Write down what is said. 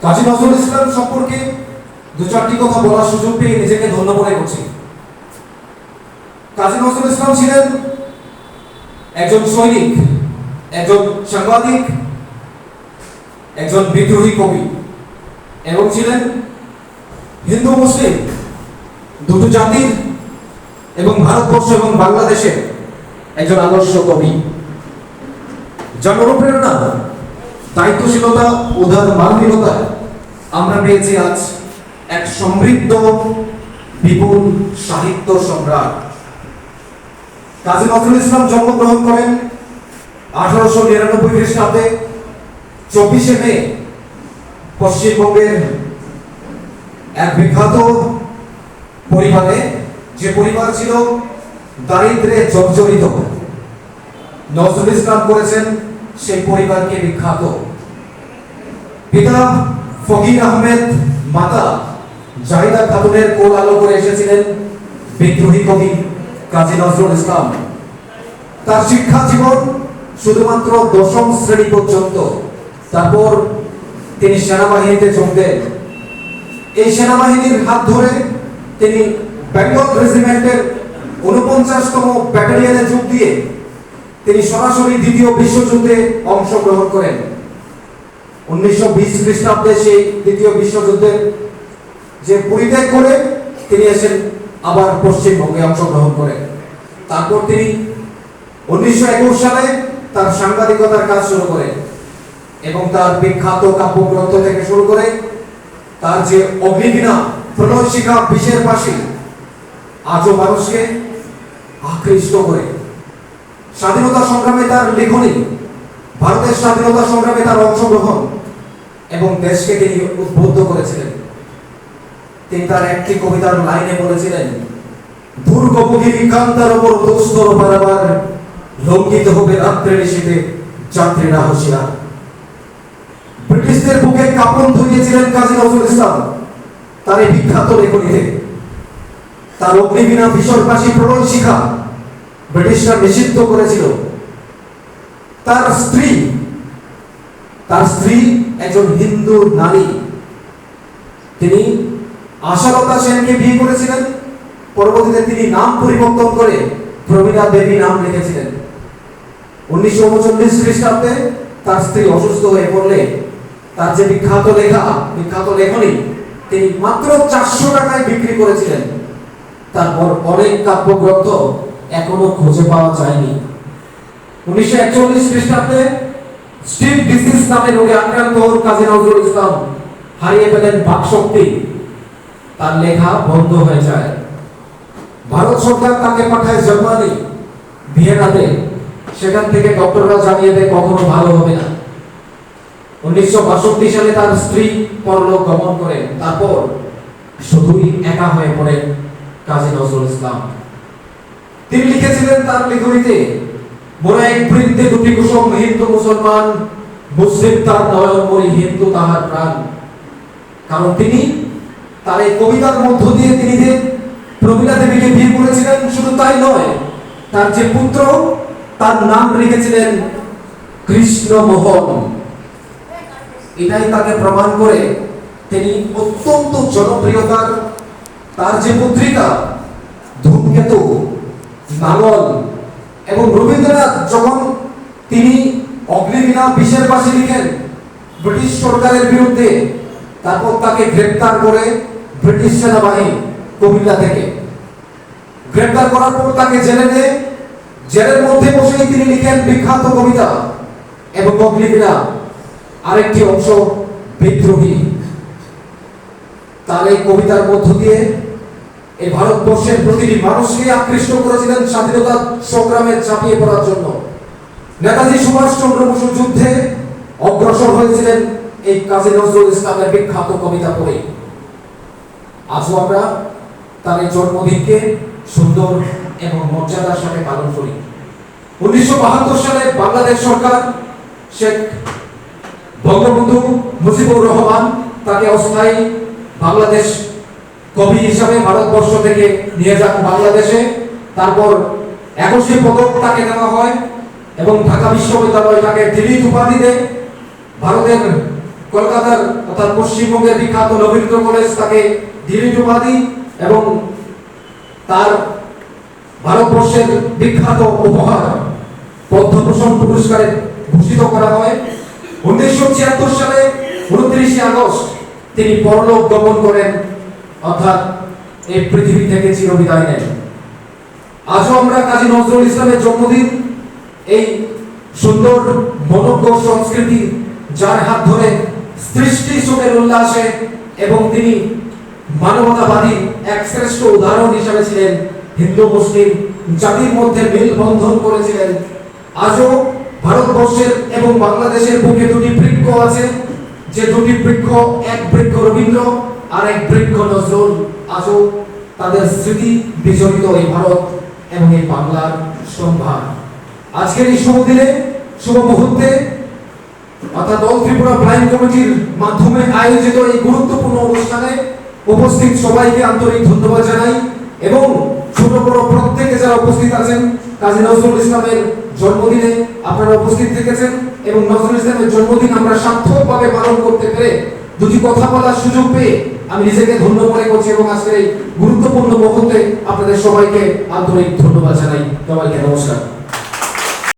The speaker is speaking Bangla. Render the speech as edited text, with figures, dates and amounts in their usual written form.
কাজী নজরুল ইসলাম সম্পর্কে দু চারটি কথা বলার সুযোগ পেয়ে নিজেকে ধন্য মনে করছি। কাজী নজরুল ইসলাম ছিলেন একজন সৈনিক, একজন সাংবাদিক, একজন বিদ্রোহী কবি এবং ছিলেন হিন্দু মুসলিম দুটো জাতির এবং ভারতবর্ষ এবং বাংলাদেশের একজন আদর্শ কবি, যার অনুপ্রেরণা, দায়িত্বশীলতা, উদার মানবীয়তা আমরা পেয়েছি আজ এক সমৃদ্ধ বিপুল সাহিত্য সম্রাট। কাজী নজরুল ইসলাম জন্মগ্রহণ করেন 1899 খ্রিস্টাব্দে 24শে মে পশ্চিমবঙ্গের এক বিখ্যাত পরিবারে, যে পরিবার ছিল দারিদ্র্যে জর্জরিত। নজরুল ইসলাম করেছেন সেই পরিবারকে বিখ্যাত। পিতা ফকির আহমেদ, মাতা জাহিদা খাতুনের কোল আলো করে এসেছিলেন বিদ্রোহী কবি কাজী নজরুল ইসলাম। তার শিক্ষা জীবন শুধুমাত্র 10ম শ্রেণী পর্যন্ত। তারপর তিনি সেনাবাহিনীতে যোগ দেন। এই সেনাবাহিনীর হাত ধরে তিনি বেঙ্গল রেজিমেন্টের 49তম ব্যাটালিয়নে যোগ দিয়ে তিনি সরাসরি দ্বিতীয় বিশ্বযুদ্ধে অংশগ্রহণ করেন। 1920 খ্রিস্টাব্দে সেই দ্বিতীয় বিশ্বযুদ্ধে যে পরিত্যাগ করে তিনি এসেন আবার পশ্চিমবঙ্গে অংশগ্রহণ করেন। তারপর তিনি 1921 সালে তার সাংবাদিকতার কাজ শুরু করেন এবং তার বিখ্যাত কাব্যগ্রন্থ থেকে শুরু করে তার যে অগ্নিবীণা, প্রণয় শিখা, বিষের পাশি আজও মানুষকে আকৃষ্ট করে। স্বাধীনতা সংগ্রামে তার লেখনী, ভারতের স্বাধীনতা সংগ্রামে তার অংশগ্রহণ এবং দেশকে তিনি উদ্বুদ্ধ করেছিলেন। তিনি তার একটি কবিতার লাইনে বলেছিলেন, দুর্গমুখী বিকান্তার ওপর দোস্তর বারবার লঙ্ঘিত হবে রাত্রে নিশীথে যাত্রীরা হুঁশিয়ার। ব্রিটিশদের বুকে কাঁপন ধরিয়েছিলেন কাজী নজরুল ইসলাম তার এই বিখ্যাত লেখনীতে। তার অগ্নিবীণা, বিষরপাশি, প্রণয় শিখা ব্রিটিশরা নিষিদ্ধ করেছিল। তার স্ত্রী একজন হিন্দু নারী। তিনি আশালতা সেনকে বিয়ে করেছিলেন। পরবর্তীতে তিনি নাম পরিবর্তন করে প্রমীলা দেবী নাম রেখেছিলেন। 1939 খ্রিস্টাব্দে তার স্ত্রী অসুস্থ হয়ে পড়লে তার যে বিখ্যাত লেখনী তিনি মাত্র 400 টাকায় বিক্রি করেছিলেন। তারপর অনেক কাব্যগ্রন্থ এখনো খুঁজে পাওয়া যায়নি। 1941 খ্রিস্টাব্দে স্টিভ ডিসিজ নামে রোগে আক্রান্ত কাজী নজরুল ইসলাম হারিয়ে ফেলেন বাকশক্তি। তার লেখা বন্ধ হয়ে যায়। ভারত সরকার তাকে পাঠায় জার্মানি, ভিয়েনাতে। সেখান থেকে ডক্টররা জানিয়ে দেয় কখনো ভালো হবে না। 1962 সালে তার স্ত্রী পরলোক গমন করেন। তারপর শুধুই একা হয়ে পড়েন কাজী নজরুল ইসলাম। তিনি লিখেছিলেন তার লেখনীতে, মোরা এক বৃন্দে দুটি কুসুম, হিন্দু মুসলমান, মুসলিম তার নয়ন মরি, হিন্দু তাহার প্রাণ। কারণ তিনি তার এই কবিতার মধ্য দিয়ে তিনি যে প্রমীলা দেবীকে বিয়ে করেছিলেন, শুধু তাই নয়, তার যে পুত্র তার নাম রেখেছিলেন কৃষ্ণমোহন। এটাই তাকে প্রমাণ করে তিনি অত্যন্ত জনপ্রিয়তার তার যে পত্রিকা ধূমকেতু, নাঙ্গল এবং রবীন্দ্রনাথ যখন তিনি অগ্নিবীণা, বিষের পাশি লিখেন ব্রিটিশ সরকারের বিরুদ্ধে, তারপর তাকে গ্রেপ্তার করে ব্রিটিশ সেনাবাহিনী কুমিল্লা থেকে। গ্রেপ্তার করার পর তাকে জেলে নেয়। জেলের মধ্যে বসেই তিনি লিখেন বিখ্যাত কবিতা এবং অগ্নিবীণা, আরেকটি অংশ বিদ্রোহী। তার এই কবিতার মধ্য দিয়ে এই ভারতবর্ষের প্রতিটি মানুষকে আকৃষ্ট করেছিলেন স্বাধীনতা সংগ্রামে ঝাঁপিয়ে পড়ার জন্য। নেতাজি সুভাষচন্দ্র বসু যুদ্ধে অগ্রসর হয়েছিলেন এই কাজী নজরুল ইসলামের বিখ্যাত কবিতা পড়ে। আজও আমরা তার এই জন্মদিনকে সুন্দর এবং মর্যাদার সাথে পালন করি। 1972 সালে বাংলাদেশ সরকার শেখ বঙ্গবন্ধু মুজিবুর রহমান তাকে অস্থায়ী বাংলাদেশ কবি হিসাবে ভারতবর্ষ থেকে নিয়ে যান বাংলাদেশে। তারপর 21 পদক তাকে দেওয়া হয় এবং ঢাকা বিশ্ববিদ্যালয় তাকে ডিলিট উপাধি দেয়। ভারতের কলকাতার অর্থাৎ পশ্চিমবঙ্গের বিখ্যাত রবীন্দ্র কলেজ তাকে ডিলিট উপাধি এবং তার ভারতবর্ষের বিখ্যাত উপহার পদ্মভূষণ পুরস্কারে ভূষিত করা হয়। 1976 সালে 29 আগস্ট তিনি পরলোক গমন করেন, অর্থাৎ এই পৃথিবী থেকে চিরবিদায় নেন। আজও আমরা কাজী নজরুল ইসলামের জন্মদিন, এই সুন্দর মনোজ্ঞ সংস্কৃতি যার হাত ধরে সৃষ্টি সুখের উল্লাসে এবং তিনি মানবতাবাদী এক শ্রেষ্ঠ উদাহরণ হিসেবে ছিলেন, হিন্দু মুসলিম জাতির মধ্যে মিল বন্ধন করেছিলেন। আজও ভারতবর্ষের এবং বাংলাদেশের বুকে দুটি বৃক্ষ আছে, যে দুটি বৃক্ষ, এক বৃক্ষ রবীন্দ্র আর এক বৃক্ষ নজরুল। আজও তাদের স্মৃতি বিজড়িত এই ভারত এবং এই বাংলার সম্ভার। আজকের এই শুভ দিনে, শুভ মুহূর্তে, অর্থাৎ অল ত্রিপুরা ব্লাইন্ড কমিটির মাধ্যমে আয়োজিত এই গুরুত্বপূর্ণ অনুষ্ঠানে উপস্থিত সবাইকে আন্তরিক ধন্যবাদ জানাই এবং ছোট বড় প্রত্যেকে যারা উপস্থিত আছেন, কাজী নজরুল ইসলামের জন্মদিনে আপনারা উপস্থিত থেকেছেন এবং নজরুল ইসলামের জন্মদিন আমরা সার্থকভাবে পালন করতে পেরে দুটি কথা বলার সুযোগ পেয়ে আমি নিজেকে ধন্য মনে করছি এবং আজকের এই গুরুত্বপূর্ণ মুহূর্তে আপনাদের সবাইকে আন্তরিক ধন্যবাদ জানাই। সবাইকে নমস্কার।